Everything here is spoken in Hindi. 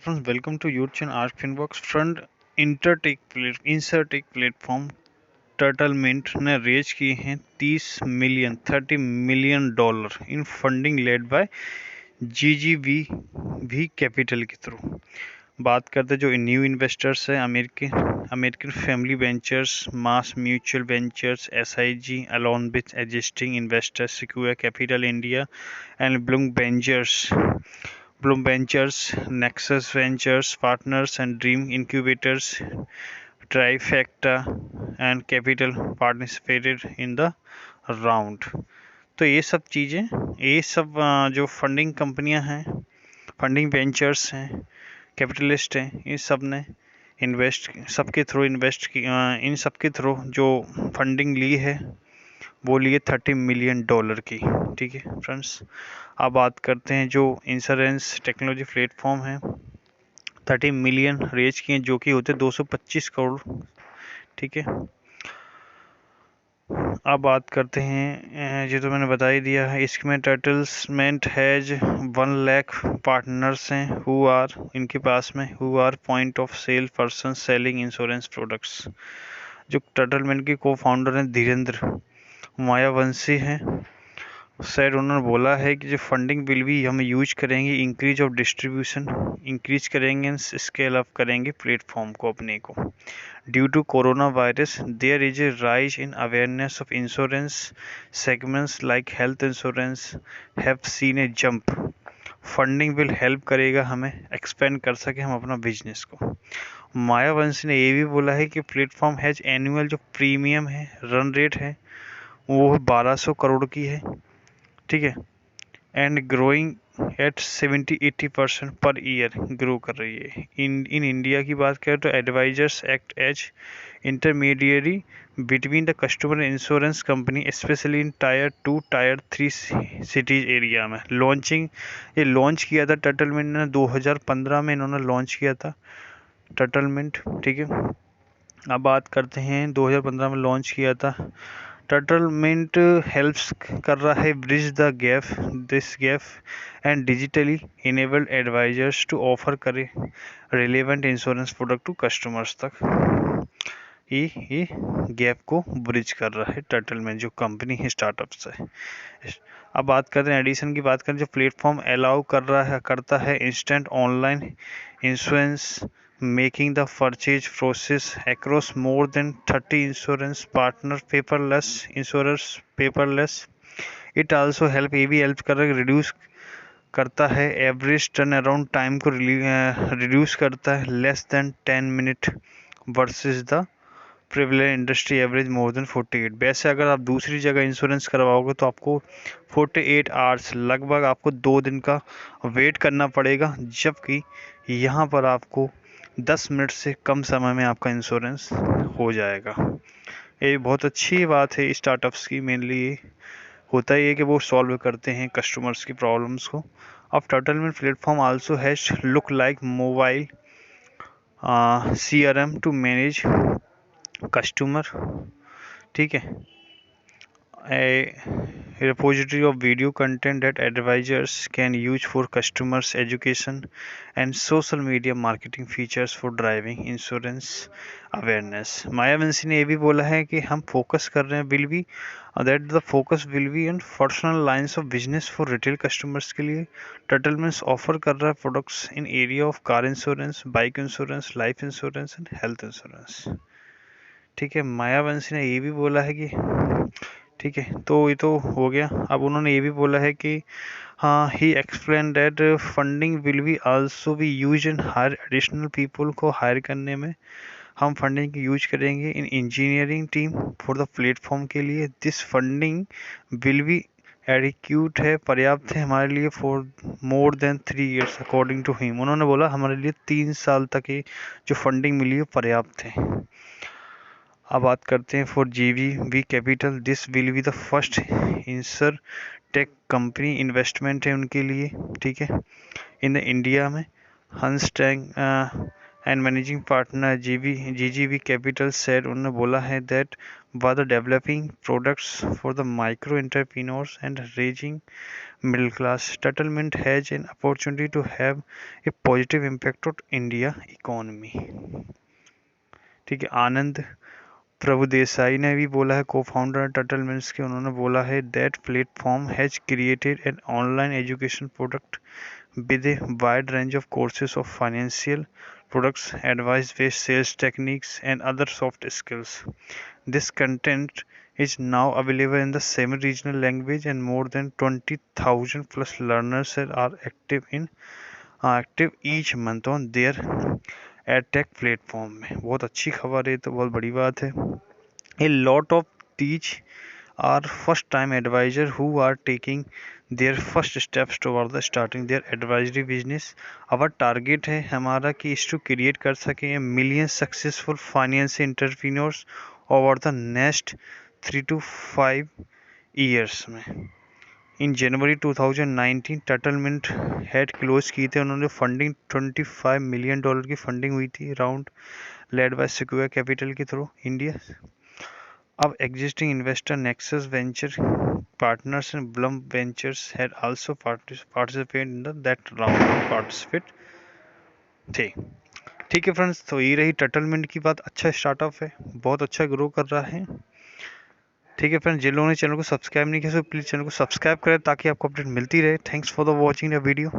Friends, welcome to your channel Arc Finbox Fund insurtech platform Turtlemint ने रेज किए हैं 30 million dollar in funding led by GGV भी कैपिटल के थ्रू। बात करते हैं जो न्यू इन्वेस्टर्स हैं American Family Ventures, Mass Mutual Ventures, SIG along with existing investors, Sequoia Capital India and Bloom Ventures, Nexus Ventures Partners and Dream Incubators, Trifecta and Capital participated in the round। तो ये सब चीज़ें, ये सब जो फंडिंग कंपनियां हैं, फंडिंग वेंचर्स हैं, कैपिटलिस्ट हैं, इन सब ने इन सब के थ्रू जो फंडिंग ली है वो लिए $30 मिलियन की। ठीक है फ्रेंड्स, अब बात करते हैं जो इंश्योरेंस टेक्नोलॉजी प्लेटफॉर्म है। 30 मिलियन रेज किए जो कि होते 225 करोड़। ठीक है, अब बात करते हैं जो तो मैंने बता ही दिया है। इसमें टर्टल्समेंट हैज 1 लाख पार्टनर्स हैं इनके पास में who are point of sale person selling insurance products. जो टर्टलमेंट के को फाउंडर हैं धीरेन्द्र मायावंशी हैं। सर उन्होंने बोला है कि जो फंडिंग बिल भी हम यूज करेंगे, इंक्रीज ऑफ डिस्ट्रीब्यूशन इंक्रीज करेंगे, स्केल अप करेंगे प्लेटफॉर्म को अपने को। Due to corona virus there is a rise in awareness of insurance segments like health insurance have seen a jump. Funding will help करेगा हमें एक्सपेंड कर सके हम अपना बिजनेस को। मायावंशी ने ये भी बोला है कि प्लेटफॉर्म हैज एनुअल जो प्रीमियम है, रन रेट है, वो 1200 करोड़ की है। ठीक है, and growing at 70-80% per year grow कर रही है। इन इंडिया की बात करें तो advisors act as intermediary between the customer insurance company specially in tier 2 tier 3 cities area में। ये लॉन्च किया था टर्टलमेंट ने 2015 में, इन्होंने लॉन्च किया था टर्टलमेंट। ठीक है, अब बात करते हैं 2015 में लॉन्च किया था। टर्टलमेंट हेल्प्स कर रहा है bridge this gap and digitally enabled advisors to offer करे relevant insurance product to customers तक। ये गैप को ब्रिज कर रहा है टर्टलमेंट जो कंपनी है, स्टार्टअप्स है। अब बात करते हैं एडिशन की, बात करें जो प्लेटफॉर्म अलाउ करता है instant online insurance making the purchase process across more than 30 insurance partner paperless। It also ये भी हेल्प कर रहा है, रिड्यूस करता है एवरेज टर्न अराउंड टाइम को, रिड्यूस करता है less than 10 minute versus the privilege industry average more than 48। वैसे अगर आप दूसरी जगह इंश्योरेंस करवाओगे तो आपको 48 आवर्स, लगभग आपको 2 दिन का वेट करना पड़ेगा, जबकि यहाँ पर आपको 10 मिनट से कम समय में आपका इंश्योरेंस हो जाएगा। ये बहुत अच्छी बात है स्टार्टअप्स की। मेनली ये होता ही है कि वो सॉल्व करते हैं कस्टमर्स की प्रॉब्लम्स को। अब Turtlemint platform also has look like mobile CRM to manage customer. ठीक है, a repository of video content that advisors can use for customers education and social media marketing features for driving insurance awareness। मायावंशी ने ये भी बोला है कि हम फोकस कर रहे हैं that the focus will be on personal lines of business for retail customers के लिए। टर्टलमेंट्स ऑफर कर रहा है products in area of car insurance, bike insurance, life insurance and health insurance. ठीक है, मायावंशी ने ये भी बोला है कि ठीक है, तो ये तो हो गया। अब उन्होंने ये भी बोला है कि हाँ, he explain that funding will be also be use in hire additional people को हायर करने में हम फंडिंग की यूज करेंगे in engineering team for the platform के लिए। This funding will be adequate है, पर्याप्त है हमारे लिए for more than 3 years according to him. उन्होंने बोला हमारे लिए 3 साल तक ये जो फंडिंग मिली है पर्याप्त है। अब बात करते हैं for GV Capital, this will be the first insurtech company, investment है उनके लिए। ठीक है, इन इंडिया में Hans Tung and managing partner GGV Capital said, उन्होंने बोला है that was developing products for the micro entrepreneurs and raising middle class. Settlement has an opportunity to have a positive impact on India economy. ठीक है, आनंद प्रभु देसाई ने भी बोला है, को फाउंडर टटल मिल्स के, उन्होंने बोला है that platform has created an online education product with a wide range of courses of financial products, advice-based sales techniques, and other soft skills. This content is now available in the semi-regional language, and more than 20,000 plus learners are active each month on their EdTech platform में. बहुत अच्छी खबर है, तो बहुत बड़ी बात है. A lot of these are first-time advisors who are taking their first steps toward the starting their advisory business. Our target है हमारा कि इसको क्रिएट कर सकें million successful financial entrepreneurs over the next 3 to 5 years में. इन जनवरी 2019 टटलमेंट हेड क्लोज की थे, उन्होंने फंडिंग $25 मिलियन की फंडिंग हुई थी, round led by secure capital के थ्रू इंडिया. अब existing investor nexus venture partners and Blum ventures had also participate in that round participate थे. ठीक है फ्रेंड्स, तो ये रही टटलमेंट की बात. अच्छा स्टार्टअप है, बहुत अच्छा ग्रो कर रहा है. ठीक है फ्रेंड्स, जिन लोगों ने चैनल को सब्सक्राइब नहीं किया तो प्लीज़ चैनल को सब्सक्राइब करें ताकि आपको अपडेट मिलती रहे. Thanks for the watching the video.